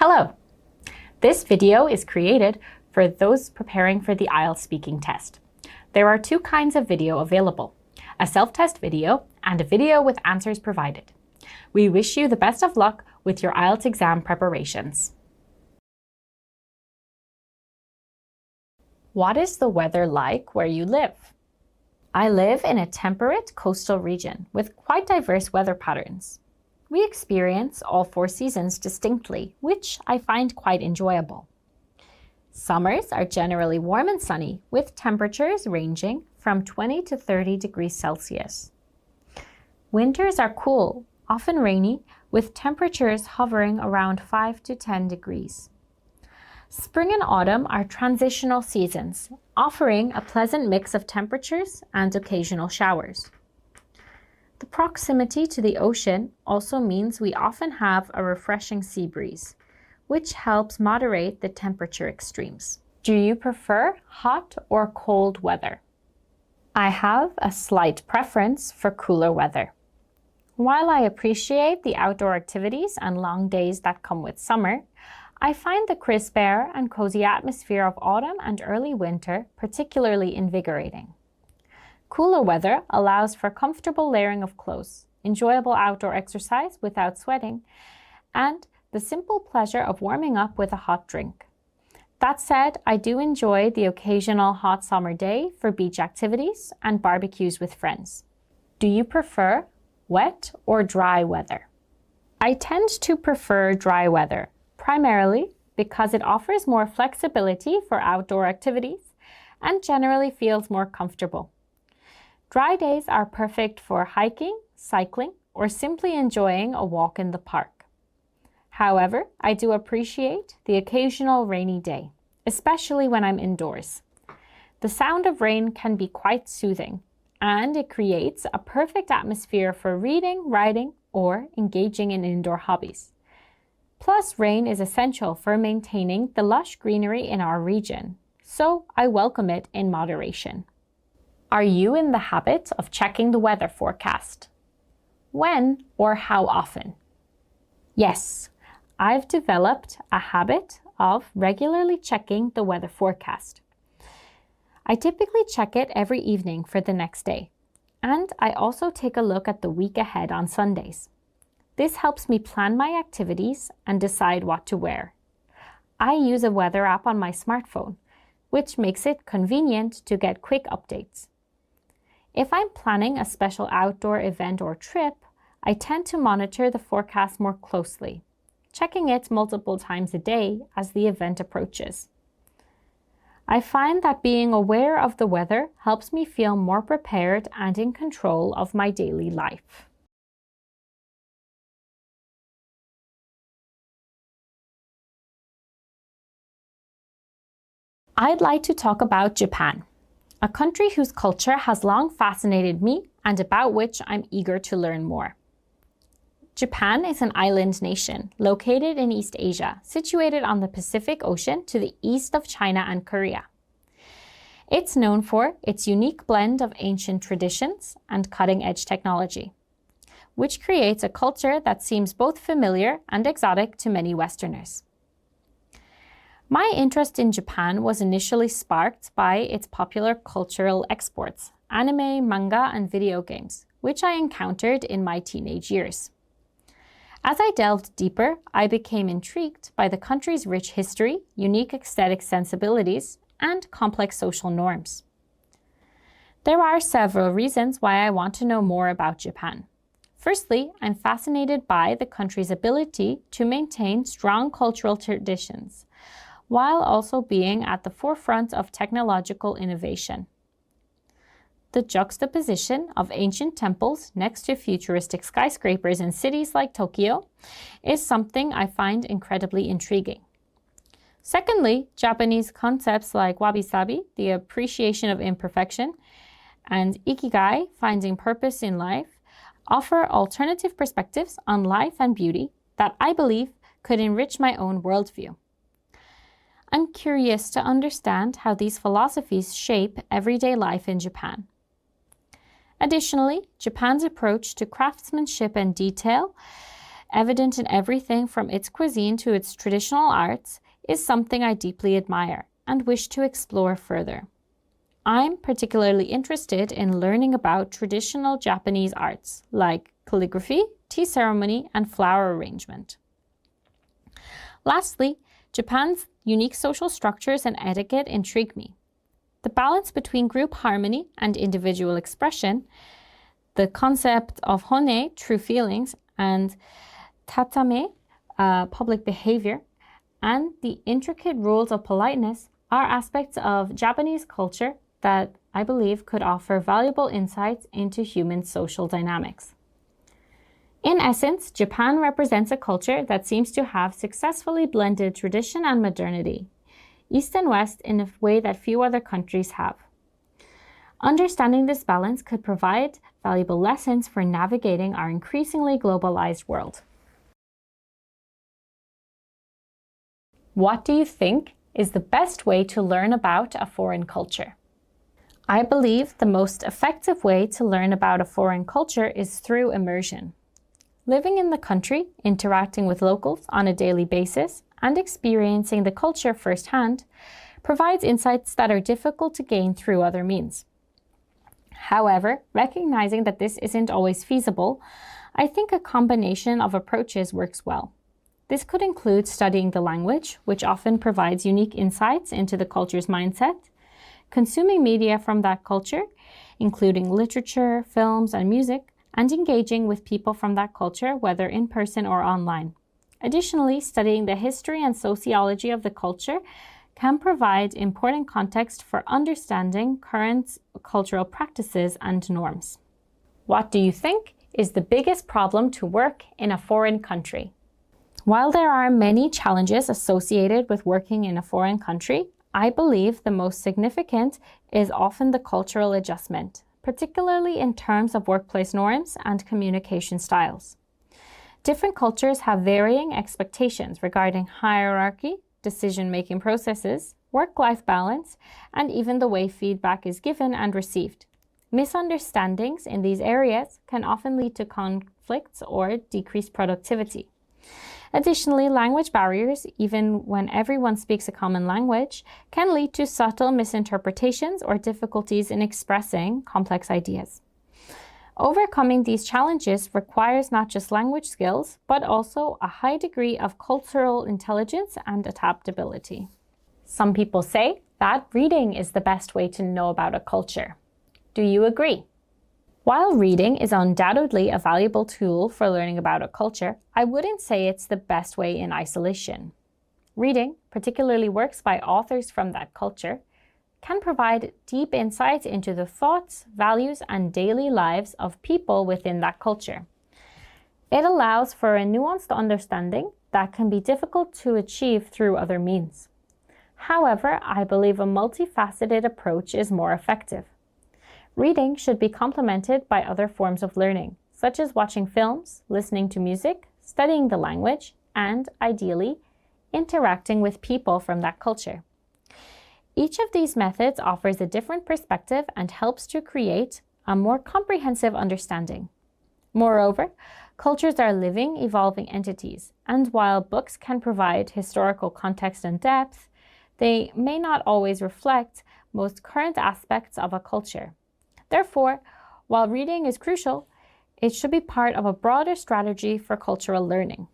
Hello! This video is created for those preparing for the IELTS speaking test. There are two kinds of video available, a self-test video and a video with answers provided. We wish you the best of luck with your IELTS exam preparations. What is the weather like where you live? I live in a temperate coastal region with quite diverse weather patterns. We experience all four seasons distinctly, which I find quite enjoyable. Summers are generally warm and sunny, with temperatures ranging from 20 to 30 degrees Celsius. Winters are cool, often rainy, with temperatures hovering around 5 to 10 degrees. Spring and autumn are transitional seasons, offering a pleasant mix of temperatures and occasional showers. The proximity to the ocean also means we often have a refreshing sea breeze, which helps moderate the temperature extremes. Do you prefer hot or cold weather? I have a slight preference for cooler weather. While I appreciate the outdoor activities and long days that come with summer, I find the crisp air and cozy atmosphere of autumn and early winter particularly invigorating. Cooler weather allows for comfortable layering of clothes, enjoyable outdoor exercise without sweating, and the simple pleasure of warming up with a hot drink. That said, I do enjoy the occasional hot summer day for beach activities and barbecues with friends. Do you prefer wet or dry weather? I tend to prefer dry weather, primarily because it offers more flexibility for outdoor activities and generally feels more comfortable. Dry days are perfect for hiking, cycling, or simply enjoying a walk in the park. However, I do appreciate the occasional rainy day, especially when I'm indoors. The sound of rain can be quite soothing, and it creates a perfect atmosphere for reading, writing, or engaging in indoor hobbies. Plus, rain is essential for maintaining the lush greenery in our region, so I welcome it in moderation. Are you in the habit of checking the weather forecast? When or how often? Yes, I've developed a habit of regularly checking the weather forecast. I typically check it every evening for the next day, and I also take a look at the week ahead on Sundays. This helps me plan my activities and decide what to wear. I use a weather app on my smartphone, which makes it convenient to get quick updates. If I'm planning a special outdoor event or trip, I tend to monitor the forecast more closely, checking it multiple times a day as the event approaches. I find that being aware of the weather helps me feel more prepared and in control of my daily life. I'd like to talk about Japan, a country whose culture has long fascinated me and about which I'm eager to learn more. Japan is an island nation located in East Asia, situated on the Pacific Ocean to the east of China and Korea. It's known for its unique blend of ancient traditions and cutting-edge technology, which creates a culture that seems both familiar and exotic to many Westerners. My interest in Japan was initially sparked by its popular cultural exports, anime, manga, and video games, which I encountered in my teenage years. As I delved deeper, I became intrigued by the country's rich history, unique aesthetic sensibilities, and complex social norms. There are several reasons why I want to know more about Japan. Firstly, I'm fascinated by the country's ability to maintain strong cultural traditions, while also being at the forefront of technological innovation. The juxtaposition of ancient temples next to futuristic skyscrapers in cities like Tokyo is something I find incredibly intriguing. Secondly, Japanese concepts like wabi-sabi, the appreciation of imperfection, and ikigai, finding purpose in life, offer alternative perspectives on life and beauty that I believe could enrich my own worldview. I'm curious to understand how these philosophies shape everyday life in Japan. Additionally, Japan's approach to craftsmanship and detail evident in everything from its cuisine to its traditional arts, is something I deeply admire and wish to explore further. I'm particularly interested in learning about traditional Japanese arts like calligraphy, tea ceremony, and flower arrangement. Lastly, Japan's unique social structures and etiquette intrigue me. The balance between group harmony and individual expression, the concept of hone, true feelings, and tatame, public behavior, and the intricate rules of politeness are aspects of Japanese culture that I believe could offer valuable insights into human social dynamics. In essence, Japan represents a culture that seems to have successfully blended tradition and modernity, East and West, in a way that few other countries have. Understanding this balance could provide valuable lessons for navigating our increasingly globalized world. What do you think is the best way to learn about a foreign culture? I believe the most effective way to learn about a foreign culture is through immersion. Living in the country, interacting with locals on a daily basis, and experiencing the culture firsthand provides insights that are difficult to gain through other means. However, recognizing that this isn't always feasible, I think a combination of approaches works well. This could include studying the language, which often provides unique insights into the culture's mindset, consuming media from that culture, including literature, films, and music, and engaging with people from that culture, whether in person or online. Additionally, studying the history and sociology of the culture can provide important context for understanding current cultural practices and norms. What do you think is the biggest problem to work in a foreign country? While there are many challenges associated with working in a foreign country, I believe the most significant is often the cultural adjustment, particularly in terms of workplace norms and communication styles. Different cultures have varying expectations regarding hierarchy, decision-making processes, work-life balance, and even the way feedback is given and received. Misunderstandings in these areas can often lead to conflicts or decreased productivity. Additionally, language barriers, even when everyone speaks a common language, can lead to subtle misinterpretations or difficulties in expressing complex ideas. Overcoming these challenges requires not just language skills, but also a high degree of cultural intelligence and adaptability. Some people say that reading is the best way to know about a culture. Do you agree? While reading is undoubtedly a valuable tool for learning about a culture, I wouldn't say it's the best way in isolation. Reading, particularly works by authors from that culture, can provide deep insights into the thoughts, values, and daily lives of people within that culture. It allows for a nuanced understanding that can be difficult to achieve through other means. However, I believe a multifaceted approach is more effective. Reading should be complemented by other forms of learning, such as watching films, listening to music, studying the language, and, ideally, interacting with people from that culture. Each of these methods offers a different perspective and helps to create a more comprehensive understanding. Moreover, cultures are living, evolving entities, and while books can provide historical context and depth, they may not always reflect most current aspects of a culture. Therefore, while reading is crucial, it should be part of a broader strategy for cultural learning.